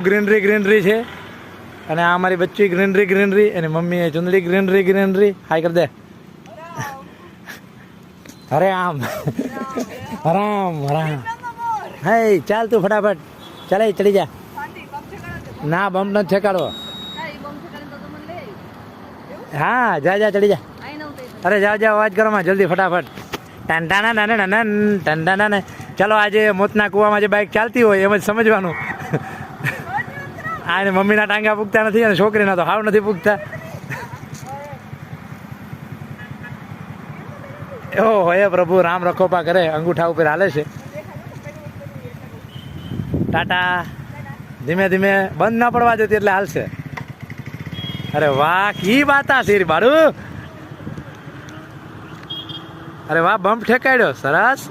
Greenery greenery છે અને આ અમારી બચ્ચી ગ્રીનરી ગ્રીનરી અને મમ્મી ચુંદડી ગ્રીનરી ગ્રીનરી. હાય કર દે. અરે આમ રામ રામ. હે ચાલ તું ફટાફટ ચાલે ચડી જા. ના બમ્પ નથી ઠેકાડવો. હા જા જા ચડી જા. અરે જાઓ જાઓ અવાજ કરો માં જલ્દી ફટાફટ. ટંટાના નાને નાના ટંટાના ને. ચાલો આજે મોતના કૂવામાં જે બાઇક ચાલતી હોય એમ જ સમજવાનું. આ મમ્મીના ટાંગા પૂગતા નથી અને છોકરીના તો હાવ નથી પૂગતા. ઓહો હે પ્રભુ રામ રખોપા કરે અંગૂઠા ઉપર હાલે છે. ટાટા. ધીમે ધીમે બંધ ના પડવા દેતી એટલે હાલશે. અરે વાહ કી બાતા શેરી બાળું. અરે વાહ બમ્પ ઠેકાડ્યો સરસ.